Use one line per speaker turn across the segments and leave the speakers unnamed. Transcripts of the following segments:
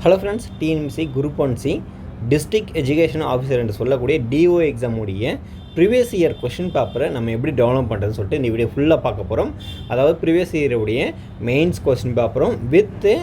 Hello friends, TNPSC group 1C district education officer என்று சொல்லக்கூடிய DO எக்ஸாமுடைய ப்ரீவியஸ் இயர் கொஷின் பேப்பரை நம்ம எப்படி டெவலப் பண்ணுறதுன்னு சொல்லிட்டு இந்த வீடியோ ஃபுல்லாக பார்க்க போகிறோம். அதாவது ப்ரீவியஸ் இயருடைய மெயின்ஸ் கொஷின் பேப்பரும் வித்து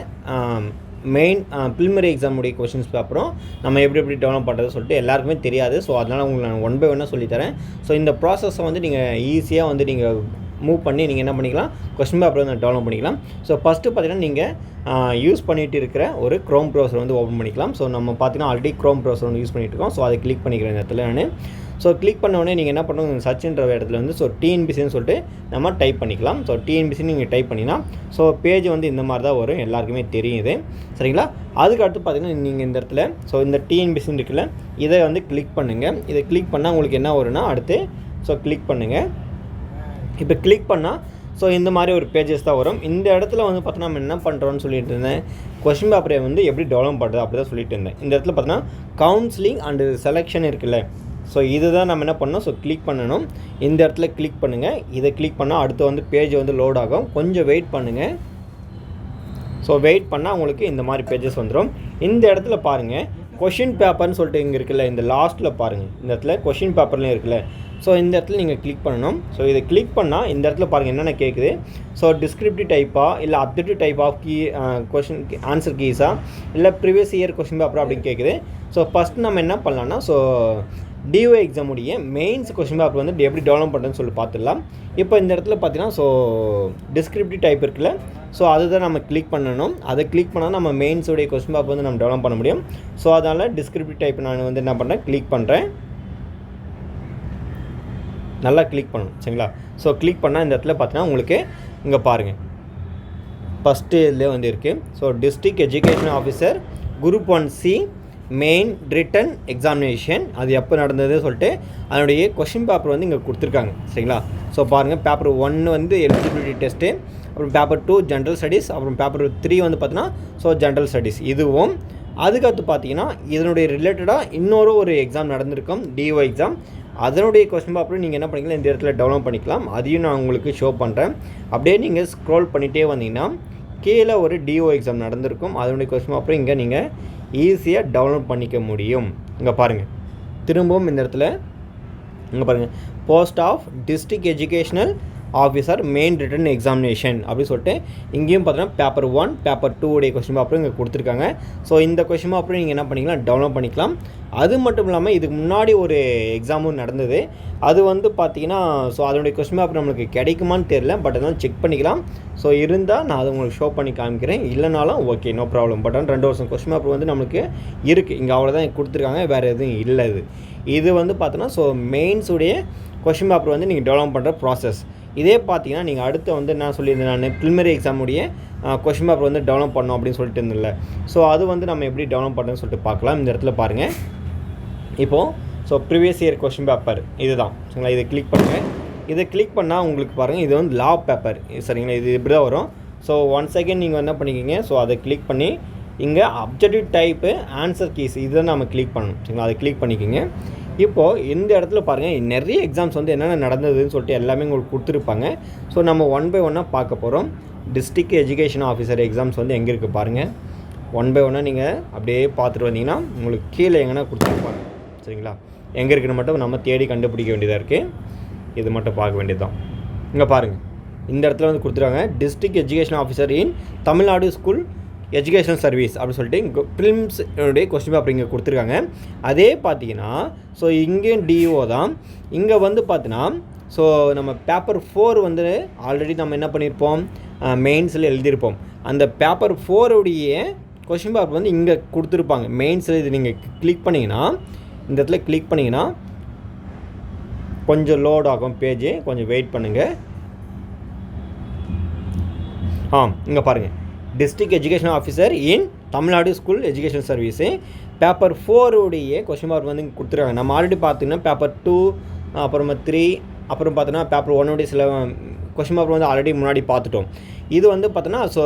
மெயின் ப்ரிலிமினரி எக்ஸாமுடைய கொஷின்ஸ் பேப்பரும் நம்ம எப்படி டெவலப் பண்ணுறது சொல்லிட்டு எல்லாருக்குமே தெரியாது. ஸோ அதனால் உங்களுக்கு நான் 1 by 1 சொல்லித்தரேன். ஸோ இந்த ப்ராசஸை வந்து நீங்கள் ஈஸியாக வந்து நீங்கள் மூவ் பண்ணி நீங்கள் என்ன பண்ணிக்கலாம், கொஸ்டின் பேப்பர் வந்து டெவலப் பண்ணிக்கலாம். ஸோ ஃபஸ்ட்டு பார்த்தீங்கன்னா நீங்கள் யூஸ் பண்ணிகிட்டு இருக்கிற ஒரு க்ரோம் ப்ரௌசர் வந்து ஓப்பன் பண்ணிக்கலாம். ஸோ நம்ம பார்த்தீங்கன்னா ஆல்ரெடி க்ரோம் ப்ரௌசர் வந்து யூஸ் பண்ணிகிட்டு இருக்கோம். ஸோ அதை கிளிக் பண்ணிக்கிறேன் இந்த இடத்துல நான். ஸோ கிளிக் பண்ண உடனே நீங்கள் என்ன பண்ணணும், சர்ச்ன்ற இடத்துல வந்து ஸோ டிஎன்பிசின்னு சொல்லிட்டு நம்ம டைப் பண்ணிக்கலாம். ஸோ டிஎன்பிசின்னு நீங்கள் டைப் பண்ணினா ஸோ பேஜ் வந்து இந்த மாதிரி தான் வரும், எல்லாருக்குமே தெரியுது சரிங்களா. அதுக்கு அடுத்து பார்த்தீங்கன்னா நீங்கள் இந்த இடத்துல ஸோ இந்த டிஎன்பிசின்னு இருக்குல்ல, இதை வந்து கிளிக் பண்ணுங்கள். இதை கிளிக் பண்ணால் உங்களுக்கு என்ன வரும்னா அடுத்து ஸோ கிளிக் பண்ணுங்கள். இப்போ கிளிக் பண்ணால் ஸோ இந்த மாதிரி ஒரு பேஜஸ் தான் வரும். இந்த இடத்துல வந்து பார்த்தோன்னா நம்ம என்ன பண்ணுறோன்னு சொல்லிட்டு இருந்தேன், கொஷின் பேப்பரை வந்து எப்படி டெவலப் பண்ணுறது அப்படி தான் சொல்லிட்டு இருந்தேன். இந்த இடத்துல பார்த்தோன்னா கவுன்சிலிங் அண்டு செலெக்ஷன் இருக்குல்ல, ஸோ இது தான் நம்ம என்ன பண்ணணும், ஸோ கிளிக் பண்ணணும். இந்த இடத்துல கிளிக் பண்ணுங்கள். இதை கிளிக் பண்ணால் அடுத்து வந்து பேஜ் வந்து லோட் ஆகும். கொஞ்சம் வெயிட் பண்ணுங்கள். ஸோ வெயிட் பண்ணால் உங்களுக்கு இந்த மாதிரி பேஜஸ் வந்துடும். இந்த இடத்துல பாருங்கள் கொஷின் பேப்பர்னு சொல்லிட்டு இங்கே இருக்குல்ல, இந்த லாஸ்ட்டில் பாருங்கள், இந்த இடத்துல கொஷின் பேப்பர்லேயும் இருக்குல்ல. ஸோ இந்த இடத்துல நீங்கள் கிளிக் பண்ணணும். ஸோ இதை கிளிக் பண்ணால் இந்த இடத்துல பாருங்கள் என்னென்ன கேட்குது. ஸோ டிஸ்கிரிப்டிவ் டைப்பா இல்லை objective type of question answer கீஸா இல்லை ப்ரீவியஸ் இயர் கொஷின் பேப்பரா அப்படின்னு கேட்குது. ஸோ ஃபஸ்ட் நம்ம என்ன பண்ணலாம்னா, ஸோ டிஓ எக்ஸாமுடைய மெயின்ஸ் கொஷின் பேப்பர் வந்து எப்படி டெவலப் பண்ணுறதுன்னு சொல்லி பார்த்துடலாம். இப்போ இந்த இடத்துல பார்த்தீங்கன்னா ஸோ டிஸ்கிரிப்டிவ் டைப் இருக்குல்ல, ஸோ அதுதான் நம்ம கிளிக் பண்ணணும். அதை கிளிக் பண்ணால் நம்ம மெயின்ஸுடைய கொஷின் பேப்பர் வந்து நம்ம டெவலப் பண்ண முடியும். ஸோ அதனால் டிஸ்கிரிப்டிவ் டைப் நான் வந்து என்ன பண்ணுறேன், கிளிக் பண்ணுறேன். நல்லா கிளிக் பண்ணணும் சரிங்களா. ஸோ கிளிக் பண்ணால் இந்த இடத்துல பார்த்தீங்கன்னா உங்களுக்கு இங்கே பாருங்கள் ஃபஸ்ட்டு இதுலேயே வந்து இருக்குது. So district education officer group 1C main written examination அது எப்போ நடந்தது சொல்லிட்டு அதனுடைய கொஷின் பேப்பர் வந்து இங்கே கொடுத்துருக்காங்க சரிங்களா. ஸோ பாருங்கள் பேப்பர் 1 வந்து எலிஜிபிலிட்டி டெஸ்ட்டு, அப்புறம் பேப்பர் 2 ஜென்ரல் ஸ்டடீஸ், அப்புறம் பேப்பர் 3 வந்து பார்த்தீங்கன்னா ஸோ ஜென்ரல் ஸ்டடீஸ் இதுவும். அதுக்கடுத்து பார்த்தீங்கன்னா இதனுடைய ரிலேட்டடாக இன்னொரு ஒரு எக்ஸாம் நடந்திருக்கும், டிஓ எக்ஸாம். அதனுடைய கொஸ்டின் பேப்பரும் நீங்கள் என்ன பண்ணிக்கலாம், இந்த இடத்துல டெவலப் பண்ணிக்கலாம். அதையும் நான் உங்களுக்கு ஷோ பண்ணுறேன். அப்படியே நீங்கள் ஸ்க்ரோல் பண்ணிகிட்டே வந்தீங்கன்னா கீழே ஒரு டிஓ எக்ஸாம் நடந்திருக்கும், அதனுடைய கொஸ்டின் பேப்பரும் இங்கே நீங்கள் ஈஸியாக டெவலப் பண்ணிக்க முடியும். இங்கே பாருங்கள், திரும்பவும் இந்த இடத்துல இங்கே பாருங்கள் post of district educational officer main written examination அப்படின்னு சொல்லிட்டு இங்கேயும் பார்த்தீங்கன்னா பேப்பர் 1 பேப்பர் 2 உடைய கொஸ்டின் பேப்பரும் இங்கே கொடுத்துருக்காங்க. ஸோ இந்த கொஸ்டின் பேப்பரும் நீங்கள் என்ன பண்ணிக்கலாம், டெவலப் பண்ணிக்கலாம். அது மட்டும் இல்லாமல் இதுக்கு முன்னாடி ஒரு எக்ஸாமும் நடந்தது. அது வந்து பார்த்திங்கன்னா ஸோ அதனுடைய கொஸ்டின் பேப்பர் நம்மளுக்கு கிடைக்குமான்னு தெரியல, பட் அதெல்லாம் செக் பண்ணிக்கலாம். ஸோ இருந்தால் நான் அதை உங்களுக்கு ஷோ பண்ணி காமிக்கிறேன், இல்லைனாலும் ஓகே நோ ப்ராப்ளம். பட் ஆனால் 2 வருஷம் கொஸ்டின் பேப்பர் வந்து நம்மளுக்கு இருக்குது, இங்கே அவ்வளோதான் கொடுத்துருக்காங்க, வேறு எதுவும் இல்லை. இது வந்து பார்த்தோன்னா ஸோ மெயின்ஸுடைய கொஸ்டின் பேப்பர் வந்து நீங்கள் டெவலப் பண்ணுற ப்ராசஸ். இதே பார்த்தீங்கன்னா நீங்கள் அடுத்து வந்து என்ன சொல்லியிருந்தேன், நான் ப்ரிலிமினரி எக்ஸாமுடைய கொஸ்டின் பேப்பர் வந்து டெவலப் பண்ணோம் அப்படின்னு சொல்லிட்டு இருந்தில்ல. ஸோ அது வந்து நம்ம எப்படி டெவலப் பண்ணுறதுன்னு சொல்லிட்டு பார்க்கலாம். இந்த இடத்துல பாருங்கள் இப்போது so previous year question paper இதுதான் சரிங்களா. இதை கிளிக் பண்ணுங்கள். இதை கிளிக் பண்ணால் உங்களுக்கு பாருங்கள் இது வந்து லா பேப்பர் சரிங்களா. இது இப்படி தான் வரும். ஸோ 1 செகண்ட் நீங்கள் என்ன பண்ணிக்கிங்க, ஸோ அதை கிளிக் பண்ணி இங்கே அப்ஜெக்டிவ் டைப்பு ஆன்சர் கீஸ் இதை நம்ம கிளிக் பண்ணணும் சரிங்களா. அதை கிளிக் பண்ணிக்கிங்க. இப்போது இந்த இடத்துல பாருங்கள் நிறைய எக்ஸாம்ஸ் வந்து என்னென்ன நடந்ததுன்னு சொல்லிட்டு எல்லாமே உங்களுக்கு கொடுத்துருப்பாங்க. ஸோ நம்ம 1 by 1 பார்க்க போகிறோம். டிஸ்ட்ரிக்ட் எஜுகேஷன் ஆஃபீஸர் எக்ஸாம்ஸ் வந்து எங்கே இருக்குது பாருங்கள். 1 by 1 நீங்கள் அப்படியே பார்த்துட்டு வந்தீங்கன்னா உங்களுக்கு கீழே எங்கன்னா கொடுத்துருப்பாங்க சரிங்களா. எங்கே இருக்குன்னு மட்டும் நம்ம தேடி கண்டுபிடிக்க வேண்டியதாக இருக்குது. இது மட்டும் பார்க்க வேண்டியது தான். இங்கே பாருங்கள் இந்த இடத்துல வந்து கொடுத்துருக்காங்க டிஸ்ட்ரிக்ட் எஜுகேஷன் ஆஃபீஸர் இன் தமிழ்நாடு ஸ்கூல் எஜுகேஷனல் சர்வீஸ் அப்படின்னு சொல்லிட்டு இங்கே ப்ரிலிம்ஸுடைய கொஸ்டின் பேப்பர் இங்கே கொடுத்துருக்காங்க. அதே பார்த்தீங்கன்னா ஸோ இங்கேயும் டிஓ தான். இங்கே வந்து பார்த்தீங்கன்னா ஸோ நம்ம பேப்பர் 4 வந்து ஆல்ரெடி நம்ம என்ன பண்ணியிருப்போம், மெயின்ஸில் எழுதியிருப்போம். அந்த பேப்பர் 4 உடைய கொஸ்டின் பேப்பர் வந்து இங்கே கொடுத்துருப்பாங்க மெயின்ஸில். இது நீங்கள் கிளிக் பண்ணிங்கன்னா இந்த இடத்துல கிளிக் பண்ணிங்கன்னா கொஞ்சம் லோட் ஆகும் பேஜ், கொஞ்சம் வெயிட் பண்ணுங்கள். இங்கே பாருங்கள் டிஸ்ட்ரிக்ட் எஜுகேஷன் ஆஃபீஸர் இன் Tamil Nadu school education service paper 4 உடைய கொஸ்டின் பேப்பர் வந்து கொடுத்துருக்காங்க. நம்ம ஆல்ரெடி பார்த்தீங்கன்னா பேப்பர் 2 அப்புறமா 3 அப்புறம் பார்த்தோன்னா பேப்பர் 1 உடைய சில கொஸ்டின் பேப்பர் வந்து ஆல்ரெடி முன்னாடி பார்த்துட்டோம். இது வந்து பார்த்தோன்னா ஸோ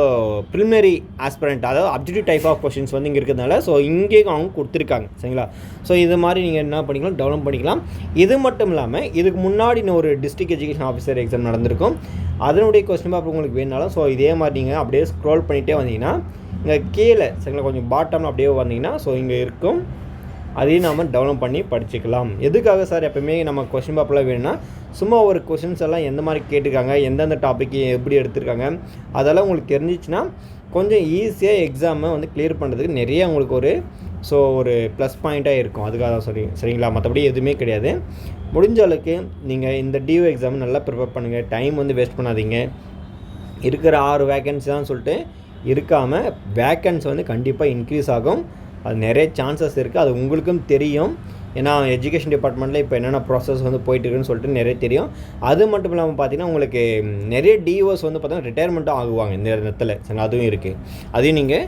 ப்ரிலிமினரி ஆஸ்பிரண்ட் அதாவது அப்ஜெக்டிவ் டைப் ஆஃப் கொஸ்டின்ஸ் வந்து இங்கே இருக்கிறதுனால ஸோ இங்கேயும் அவங்க கொடுத்துருக்காங்க சரிங்களா. ஸோ இது மாதிரி நீங்கள் என்ன பண்ணிக்கலாம், டெவலப் பண்ணிக்கலாம். இது மட்டும் இல்லாமல் இதுக்கு முன்னாடி ஒரு டிஸ்ட்ரிக்ட் எஜுகேஷன் ஆஃபீஸர் எக்ஸாம் நடந்திருக்கும், அதனுடைய கொஸ்டின் பேப்பர் உங்களுக்கு வேணாலும் ஸோ இதே மாதிரி நீங்கள் அப்படியே ஸ்க்ரோல் பண்ணிகிட்டே வந்தீங்கன்னா இங்கே கீழே சரிங்களா கொஞ்சம் பாட்டமில் அப்படியே வந்தீங்கன்னா ஸோ இங்கே இருக்கும், அதையும் நம்ம டெவலப் பண்ணி படிச்சுக்கலாம். எதுக்காக சார் எப்போயுமே நம்ம கொஷின் பேப்பர்லாம் வேணும்னா சும்மா ஒரு கொஷின்ஸ் எல்லாம் எந்த மாதிரி கேட்டிருக்காங்க, எந்தெந்த டாபிக் எப்படி எடுத்திருக்காங்க அதெல்லாம் உங்களுக்கு தெரிஞ்சிச்சுன்னா கொஞ்சம் ஈஸியாக எக்ஸாமை வந்து கிளியர் பண்ணுறதுக்கு நிறைய உங்களுக்கு ஒரு ப்ளஸ் பாயிண்ட்டாக இருக்கும். அதுக்காக தான் சரிங்களா, மற்றபடி எதுவுமே கிடையாது. முடிஞ்ச அளவுக்கு நீங்கள் இந்த டியூ எக்ஸாம் நல்லா ப்ரிப்பேர் பண்ணுங்கள், டைம் வந்து வேஸ்ட் பண்ணாதீங்க. இருக்கிற 6 வேக்கன்சி தான் சொல்லிட்டு இருக்காமல் வேக்கன்சி வந்து கண்டிப்பாக இன்க்ரீஸ் ஆகும், அது நிறைய சான்சஸ் இருக்குது, அது உங்களுக்கும் தெரியும். ஏன்னா எஜுகேஷன் டிபார்ட்மெண்ட்டில் இப்போ என்னென்ன ப்ராசஸ் வந்து போயிட்டுருக்குன்னு சொல்லிட்டு நிறைய தெரியும். அது மட்டும் இல்லாமல் பார்த்தீங்கன்னா உங்களுக்கு நிறைய டிஓஸ் வந்து பார்த்தீங்கன்னா ரிட்டையர்மெண்ட்டும் ஆகுவாங்க இந்த இடத்துல, சரி அதுவும் இருக்குது, அதையும் நீங்கள்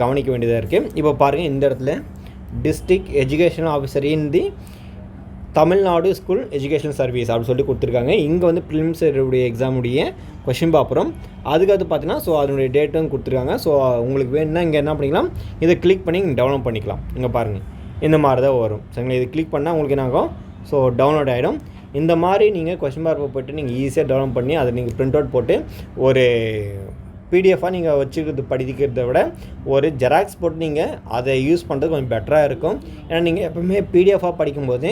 கவனிக்க வேண்டியதாக இருக்குது. இப்போ பாருங்கள் இந்த இடத்துல டிஸ்ட்ரிக்ட் எஜுகேஷன் ஆஃபீஸர் இன் தி தமிழ்நாடு ஸ்கூல் எஜுகேஷன் சர்வீஸ் அப்படின்னு சொல்லி கொடுத்துருக்காங்க. இங்கே வந்து ப்ரிலிம்ஸ் எக்ஸாமுடைய கொஷின் பேப்பரும் அதுக்கடுத்து பார்த்தீங்கன்னா ஸோ அதனுடைய டேட்டும் கொடுத்துருக்காங்க. ஸோ உங்களுக்கு வேணும்னா இங்கே என்ன பண்ணிக்கலாம், இதை கிளிக் பண்ணி இங்கே டவுன்லோட் பண்ணிக்கலாம். இங்கே பாருங்கள் இந்த மாதிரி தான் வரும் சரிங்களா. இது கிளிக் பண்ணால் உங்களுக்கு என்ன ஆகும், ஸோ டவுன்லோட் ஆகிடும். இந்த மாதிரி நீங்கள் கொஷின் பேப்பர் போய்ட்டு நீங்கள் ஈஸியாக டவுன்லோட் பண்ணி அதை நீங்கள் பிரிண்ட் அவுட் போட்டு ஒரு பிடிஎஃபாக நீங்கள் வச்சுக்கிறது படிக்கிறத விட ஒரு ஜெராக்ஸ் போட்டு நீங்கள் அதை யூஸ் பண்ணுறது கொஞ்சம் பெட்டராக இருக்கும். ஏன்னா நீங்கள் எப்போவுமே பிடிஎஃபாக படிக்கும்போது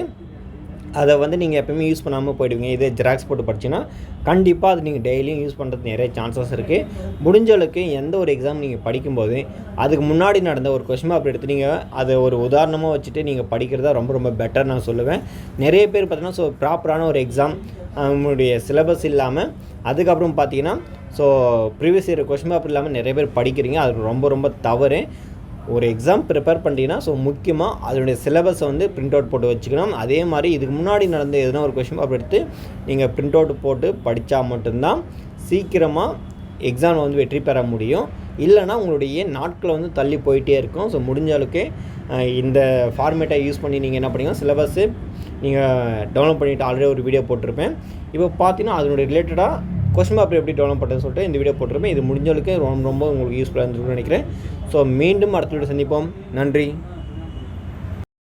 அதை வந்து நீங்கள் எப்போயுமே யூஸ் பண்ணாமல் போயிடுவீங்க. இதே ஜெராக்ஸ் போட்டு படிச்சிங்கன்னா கண்டிப்பாக அது நீங்கள் டெய்லியும் யூஸ் பண்ணுறது நிறைய சான்சஸ் இருக்குது. முடிஞ்ச அளவுக்கு எந்த ஒரு எக்ஸாம் நீங்கள் படிக்கும்போது அதுக்கு முன்னாடி நடந்த ஒரு கொஸ்டின் பேப்பர் எடுத்து நீங்கள் அதை ஒரு உதாரணமாக வச்சுட்டு நீங்கள் படிக்கிறதா ரொம்ப ரொம்ப பெட்டர் நான் சொல்லுவேன். நிறைய பேர் பார்த்தீங்கன்னா ஸோ ப்ராப்பரான ஒரு எக்ஸாம் நம்மளுடைய சிலபஸ் இல்லாமல் அதுக்கப்புறம் பார்த்தீங்கன்னா so previous year question paper இல்லாமல் நிறைய பேர் படிக்கிறீங்க, அது ரொம்ப ரொம்ப தவறு. ஒரு எக்ஸாம் ப்ரிப்பேர் பண்ணிட்டீங்கன்னா ஸோ முக்கியமாக அதனுடைய சிலபஸை வந்து பிரிண்ட் அவுட் போட்டு வச்சுக்கணும். அதே மாதிரி இதுக்கு முன்னாடி நடந்த எதுனா ஒரு கொஷின் பேப்பர் எடுத்து நீங்கள் பிரிண்ட் அவுட் போட்டு படித்தா மட்டும்தான் சீக்கிரமாக எக்ஸாம் வந்து வெற்றி பெற முடியும். இல்லைனா உங்களுடைய நாட்களை வந்து தள்ளி போயிட்டே இருக்கும். ஸோ முடிஞ்ச அளவுக்கு இந்த ஃபார்மேட்டை யூஸ் பண்ணி நீங்கள் என்ன பண்ணிங்கன்னா சிலபஸ்ஸு நீங்கள் டவுன்லோட் பண்ணிவிட்டு ஆல்ரெடி ஒரு வீடியோ போட்டிருப்பேன். இப்போ பார்த்தீங்கன்னா அதனுடைய ரிலேட்டடாக கொஸ்டின் பேப்பர் எப்படி டெவலப் பண்ணுறதுன்னு சொல்லிட்டு இந்த வீடியோ போட்டிருப்பேன். இது முடிஞ்சளவுக்கு ரொம்ப ரொம்ப உங்களுக்கு யூஸ்ஃபுல்லாக இருந்துன்னு நினைக்கிறேன். ஸோ மீண்டும் அடுத்த வீடியோ சந்திப்போம். நன்றி.